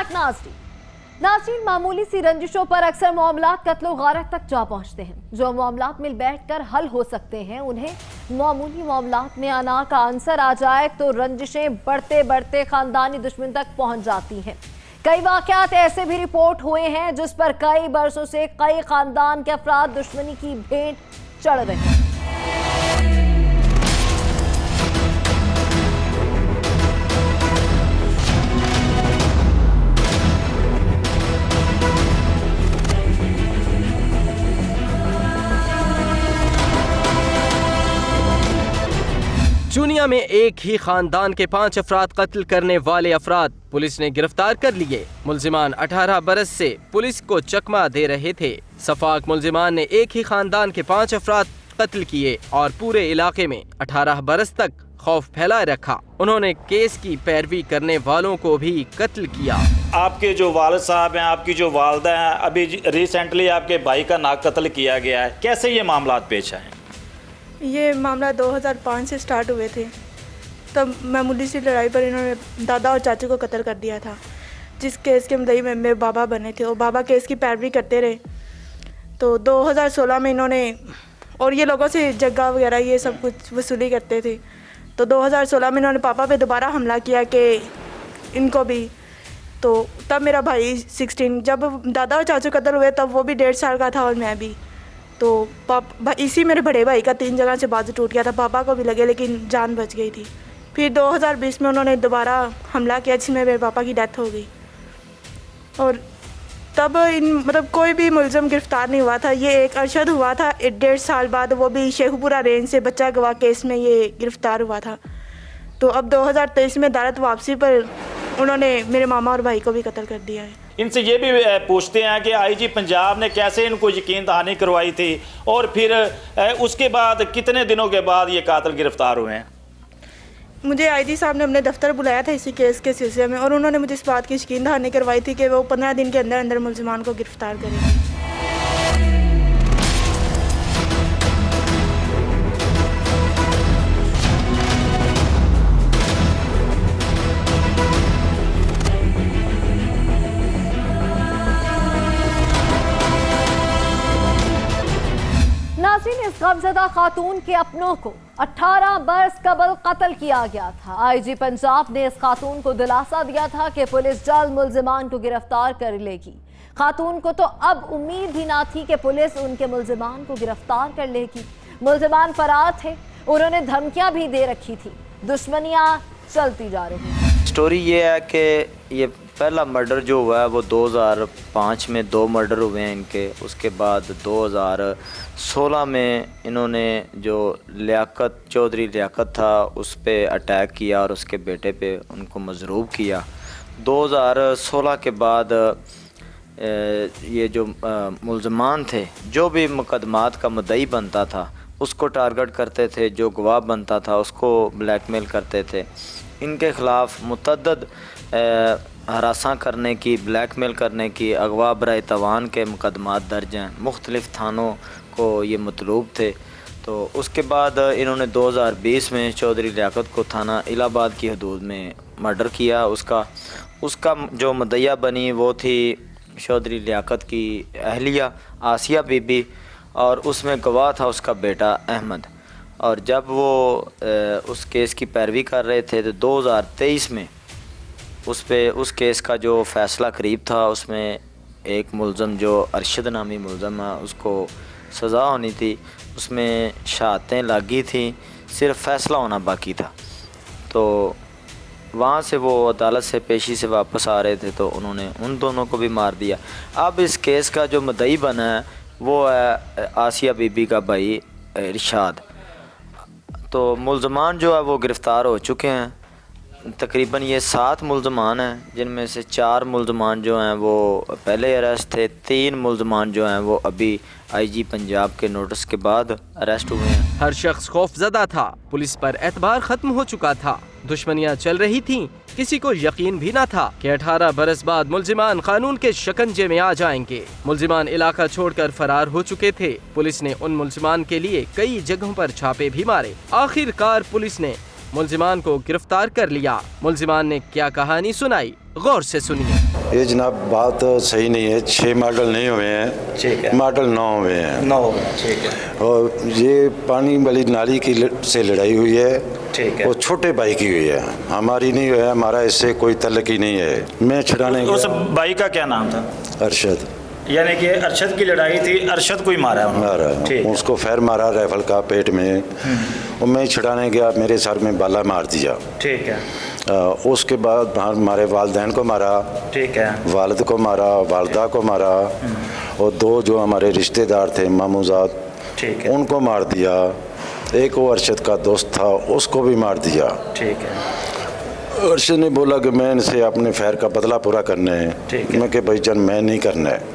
Back नाज़रीन, मामूली सी रंजिशों पर अक्सर मामलात कत्लो गारत तक जा पहुंचते हैं। जो मामलात मिल बैठकर हल हो सकते हैं, उन्हें मामूली मामलात में अना का अंसर आ जाए तो रंजिशें बढ़ते बढ़ते खानदानी दुश्मन तक पहुंच जाती हैं। कई वाकयात ऐसे भी रिपोर्ट हुए हैं जिस पर कई बरसों से कई खानदान के अफराद दुश्मनी की भेंट चढ़ रहे हैं। चुनिया में एक ही खानदान के 5 अफराद कत्ल करने वाले अफराद पुलिस ने गिरफ्तार कर लिए। मुल्जिमान 18 बरस से पुलिस को चकमा दे रहे थे। सफाक मुल्जिमान ने एक ही खानदान के 5 अफराद कत्ल किए और पूरे इलाके में 18 बरस तक खौफ फैलाए रखा। उन्होंने केस की पैरवी करने वालों को भी कत्ल किया। आपके जो वालिद साहब हैं, आपकी जो वालदा हैं, अभी रिसेंटली आपके भाई का नाक कत्ल किया गया है, कैसे ये मामलात पेश आए? ये मामला 2005 से स्टार्ट हुए थे। तब मामूली सी लड़ाई पर इन्होंने दादा और चाचू को कत्ल कर दिया था, जिस केस के मुद्दई में मेरे बाबा बने थे और बाबा केस की पैरवी करते रहे। तो 2016 में इन्होंने, और ये लोगों से जगह वगैरह ये सब कुछ वसूली करते थे, तो 2016 में इन्होंने पापा पे दोबारा हमला किया कि इनको भी। तो तब मेरा भाई 16, जब दादा और चाचू कत्ल हुए तब वो भी 1.5 साल का था और मैं भी। तो इसी मेरे बड़े भाई का 3 जगह से बाजू टूट गया था, पापा को भी लगे लेकिन जान बच गई थी। फिर 2020 में उन्होंने दोबारा हमला किया जिसमें मेरे पापा की डेथ हो गई। और तब मतलब कोई भी मुलज़म गिरफ़्तार नहीं हुआ था। ये एक अरशद हुआ था 1.5 साल बाद, वो भी शेखपुरा रेंज से बच्चा गवाह केस में ये गिरफ़्तार हुआ था। तो अब 2023 में अदालत वापसी पर उन्होंने मेरे मामा और भाई को भी कत्ल कर दिया है। इनसे ये भी पूछते हैं कि आईजी पंजाब ने कैसे इनको यकीन दहानी करवाई थी और फिर उसके बाद कितने दिनों के बाद ये कातिल गिरफ्तार हुए हैं? मुझे आईजी साहब ने अपने दफ्तर बुलाया था इसी केस के सिलसिले में, और उन्होंने मुझे इस बात की यकीन दहानी करवाई थी कि वो 15 दिन के अंदर अंदर मुल्ज़िमान को गिरफ़्तार करेंगे। नाज़रीन, इस गमज़दा खातून के अपनों को 18 बरस कबल कत्ल किया गया था। आईजी पंजाब ने इस खातून को दिलासा दिया था कि पुलिस जल्द मुल्जिमान को गिरफ्तार कर लेगी। खातून को तो अब उम्मीद ही ना थी कि पुलिस उनके मुल्जिमान को गिरफ्तार कर लेगी। मुल्जिमान फरार थे, उन्होंने धमकियां भी दे रखी थी। दुश्मनियां चलती जा रही हैं। स्टोरी ये है कि ये पहला मर्डर जो हुआ है वो 2005 में 2 मर्डर हुए हैं इनके। उसके बाद 2016 में इन्होंने जो लियाकत चौधरी लियाकत था उस पर अटैक किया और उसके बेटे पे उनको मजरूब किया। 2016 के बाद ये जो मुल्ज़मान थे, जो भी मुकदमात का मुद्दई बनता था उसको टारगेट करते थे, जो गवाह बनता था उसको ब्लैकमेल करते थे। इनके ख़िलाफ़ मुतअद्दिद हरासा करने की, ब्लैकमेल करने की, अगवा बराए तवान के मुकदमात दर्ज हैं। मुख्तलिफ़ थानों को ये मतलूब थे। तो उसके बाद इन्होंने 2020 में चौधरी लियाकत को थाना इलाहाबाद की हदूद में मर्डर किया। उसका जो मुद्दईया बनी वो थी चौधरी लियाकत की अहलिया आसिया बीबी, और उसमें गवाह था उसका बेटा अहमद। और जब वो उस केस की पैरवी कर रहे थे तो 2023 में उस केस का जो फ़ैसला करीब था, उसमें एक मुल्ज़म जो अरशद नामी मुल्ज़म है उसको सज़ा होनी थी, उसमें शहादतें लगी थी, सिर्फ फ़ैसला होना बाकी था। तो वहाँ से वो अदालत से पेशी से वापस आ रहे थे तो उन्होंने उन दोनों को भी मार दिया। अब इस केस का जो मुद्दई बना है वो है आसिया बीबी का भाई इरशाद। तो मुल्ज़मान जो है वो गिरफ़्तार हो चुके हैं। तकरीबन ये 7 मुल्ज़मान हैं, जिनमें से 4 मुल्ज़मान जो हैं वो पहले अरेस्ट थे, 3 मुल्ज़मान जो हैं वो अभी आईजी पंजाब के नोटिस के बाद अरेस्ट हुए हैं। हर शख्स खौफजदा था, पुलिस पर एतबार खत्म हो चुका था, दुश्मनियां चल रही थीं। किसी को यकीन भी न था कि 18 बरस बाद मुल्जिमान कानून के शिकंजे में आ जाएंगे। मुल्जिमान इलाका छोड़कर फरार हो चुके थे। पुलिस ने उन मुल्जिमान के लिए कई जगहों पर छापे भी मारे। आखिरकार पुलिस ने मुल्जिमान को गिरफ्तार कर लिया। मुल्जिमान ने क्या कहानी सुनाई, गौर से सुनिए। ये जनाब बात सही नहीं है, 6 मॉडल नहीं हुए हैं, ठीक है। मॉडल 9 हुए हैं। 9, ठीक है, और ये पानी वाली नाली की से लड़ाई हुई है, ठीक है। वो छोटे भाई की हुई है, हमारी नहीं हुई है, हमारा इससे कोई तल्लुक ही नहीं है। मैं छुड़ाने उस गया, भाई का क्या नाम था? अरशद यानी कि अरशद की लड़ाई थी, अरशद को ही मारा है उन्होंने। मारा, ठीक है। उसको फैर मारा राइफल का पेट में, और मैं छुड़ाने गया, मेरे सर में बाला मार दिया। ठीक है, उसके बाद हमारे वालदैन को मारा, ठीक है, वालिद को मारा, वालदा को मारा, और 2 जो हमारे रिश्तेदार थे मामूजाद, ठीक है, उनको मार दिया। एक वो अरशद का दोस्त था, उसको भी मार दिया। ठीक है, अरशद ने बोला कि मैं इनसे अपने फैर का बदला पूरा करना है। ठीक है। मैं कि भाईजान मैं नहीं करना है।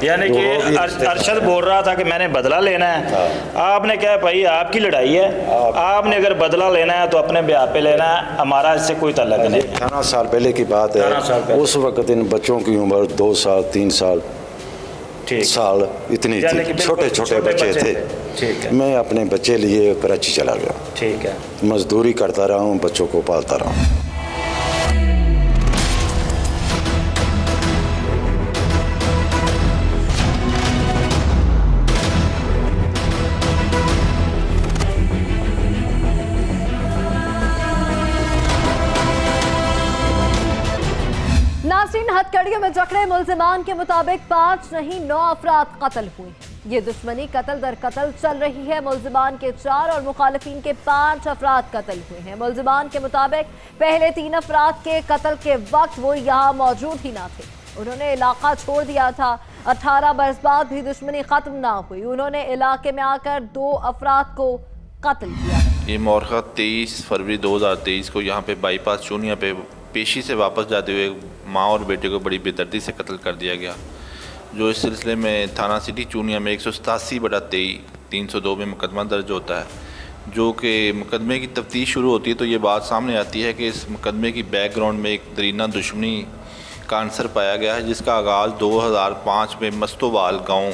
यानी कि अरशद बोल रहा था कि मैंने बदला लेना है। आपने कहा भाई आपकी लड़ाई है, आपने अगर बदला लेना है तो अपने ब्याह पे लेना है, हमारा इससे कोई ताल्लुक नहीं। 18 साल पहले की बात 18 साल है, पहले। उस वक्त इन बच्चों की उम्र 2 साल 3 साल ठीक, साल इतनी यानी कि थी, बिल्कुल छोटे छोटे बच्चे थे। ठीक है, मैं अपने बच्चे लिए कराची चला गया, ठीक है। मजदूरी करता रहा हूँ, बच्चों को पालता रहा हूँ। नाज़रीन, हथकड़ियों में जकड़े मुल्जिमान के मुताबिक 5 नहीं 9 अफराद कत्ल हुए हैं। ये दुश्मनी कत्ल दर कत्ल चल रही है। मुल्जिमान के 4 और मुखालिफिन के 5 अफराद कत्ल हुए हैं। मुल्जिमान के मुताबिक पहले 3 अफराद के कत्ल के वक्त वो यहाँ मौजूद ही ना थे, उन्होंने इलाका छोड़ दिया था। 18 बरस बाद भी दुश्मनी खत्म ना हुई, उन्होंने इलाके में आकर 2 अफराद को कत्ल किया। ये मौरखा 23 फरवरी 2023 को यहाँ पे बाईपास चूनिया पे पेशी से वापस जाते हुए माँ और बेटे को बड़ी बेदर्दी से कत्ल कर दिया गया, जो इस सिलसिले में थाना सिटी चूनिया में 187/23 302 में मुकदमा दर्ज होता है। जो कि मुकदमे की तफ्तीश शुरू होती है तो ये बात सामने आती है कि इस मुकदमे की बैकग्राउंड में एक दरीना दुश्मनी का आंसर पाया गया है, जिसका आगाज़ 2005 में मस्तोवाल गाँव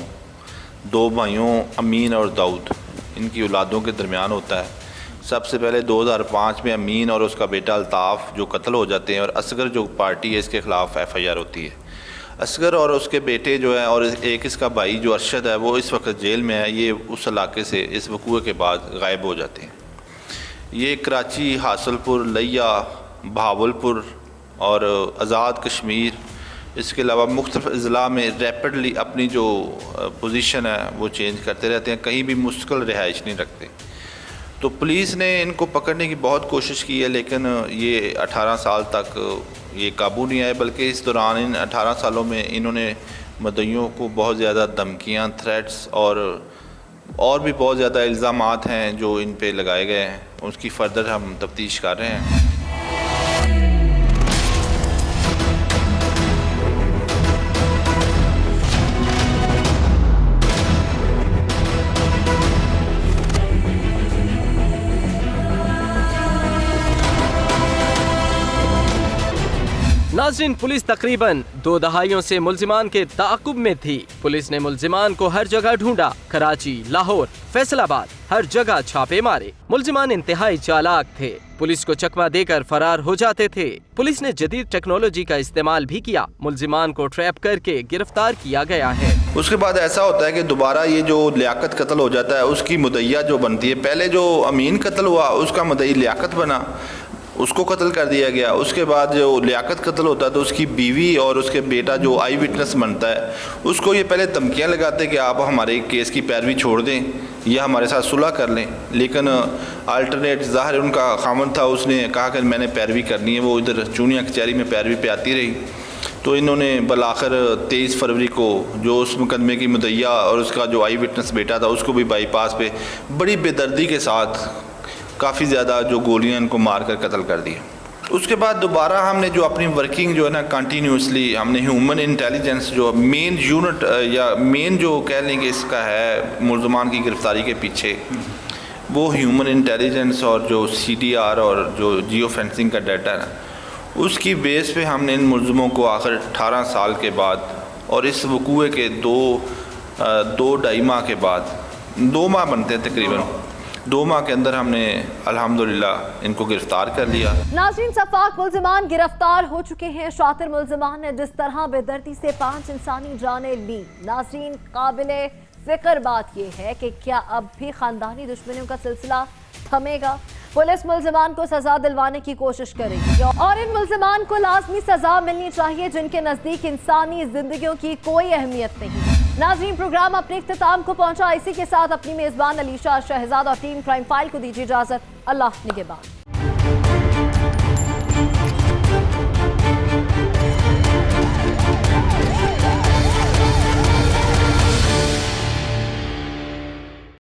2 भाइयों अमीन और दाऊद इनकी औलादों के दरमियान होता है। सबसे पहले 2005 में अमीन और उसका बेटा अल्ताफ़ जो कत्ल हो जाते हैं, और असगर जो पार्टी है इसके ख़िलाफ़ FIR होती है। असगर और उसके बेटे जो है और एक इसका भाई जो अरशद है वो इस वक्त जेल में है। ये उस इलाके से इस वक़ूए के बाद गायब हो जाते हैं। ये कराची, हासलपुर, लिया, बहावलपुर और आज़ाद कश्मीर, इसके अलावा मुख्तलिफ अज़ला में रैपिडली अपनी जो पोजीशन है वो चेंज करते रहते हैं, कहीं भी मुस्तकिल रिहाइश नहीं रखते। तो पुलिस ने इनको पकड़ने की बहुत कोशिश की है, लेकिन ये 18 साल तक ये काबू नहीं आए, बल्कि इस दौरान इन 18 सालों में इन्होंने मदइयों को बहुत ज़्यादा धमकियाँ, थ्रेट्स और भी बहुत ज़्यादा इल्ज़ामात हैं जो इन पे लगाए गए हैं। उसकी फ़र्दर हम तफ्तीश कर रहे हैं। नाज़रीन, पुलिस तकरीबन 2 दहाइयों से मुल्जिमान के ताक़ुब में थी। पुलिस ने मुल्जिमान को हर जगह ढूंढा, कराची, लाहौर, फैसलाबाद, हर जगह छापे मारे। मुल्जिमान इंतहाई चालाक थे, पुलिस को चकमा देकर फरार हो जाते थे। पुलिस ने जदीद टेक्नोलॉजी का इस्तेमाल भी किया, मुल्जिमान को ट्रैप करके गिरफ्तार किया गया है। उसके बाद ऐसा होता है कि दोबारा ये जो लियाकत कत्ल हो जाता है उसकी मुद्दइया जो बनती है, पहले जो अमीन कत्ल हुआ उसका मुद्दई लियाकत बना, उसको कत्ल कर दिया गया। उसके बाद जो लियाकत कत्ल होता है तो उसकी बीवी और उसके बेटा जो आई विटनेस बनता है उसको ये पहले धमकियाँ लगाते कि आप हमारे केस की पैरवी छोड़ दें या हमारे साथ सुलह कर लें, लेकिन अल्टरनेट ज़ाहिर उनका खामन था, उसने कहा कि मैंने पैरवी करनी है। वो इधर चूनिया कचहरी में पैरवी पे आती रही, तो इन्होंने बलाखिर 23 फरवरी को जो उस मुकदमे की मुद्दइया और उसका जो आई विटनेस बेटा था उसको भी बाईपास पे बड़ी बेदर्दी के साथ काफ़ी ज़्यादा जो गोलियां इनको मार कर कत्ल कर दिया। उसके बाद दोबारा हमने जो अपनी वर्किंग जो है ना कंटिन्यूसली हमने ह्यूमन इंटेलिजेंस जो मेन यूनिट या मेन जो कह लेंगे इसका है मुल्ज़मान की गिरफ्तारी के पीछे, वो ह्यूमन इंटेलिजेंस और जो CDR और जो जियो फेंसिंग का डाटा है ना, उसकी बेस पे हमने इन मुल्ज़मों को आखिर 18 साल के बाद और इस वकूए के 2-2.5 माह के बाद, 2 माह बनते हैं तकरीबन, 2 माह के अंदर हमने अल्हम्दुलिल्लाह इनको गिरफ्तार कर लिया। नाज़रीन, सफाक मुल्जिमान गिरफ्तार हो चुके हैं। शातिर मुल्जिमान ने जिस तरह बेदर्दी से 5 इंसानी जानें ली, नाज़रीन काबिले फिक्र बात यह है कि क्या अब भी खानदानी दुश्मनियों का सिलसिला थमेगा? पुलिस मुल्जिमान को सजा दिलवाने की कोशिश करेगी और इन मुल्जिमान को लाजमी सजा मिलनी चाहिए जिनके नजदीक इंसानी जिंदगियों की कोई अहमियत नहीं। नाज़रीन, प्रोग्राम अपने इख्तिताम को पहुंचा। इसी के साथ अपनी मेजबान अलीशा शहजाद और टीम क्राइम फाइल को दीजिए इजाजत। अल्लाह निगहबान।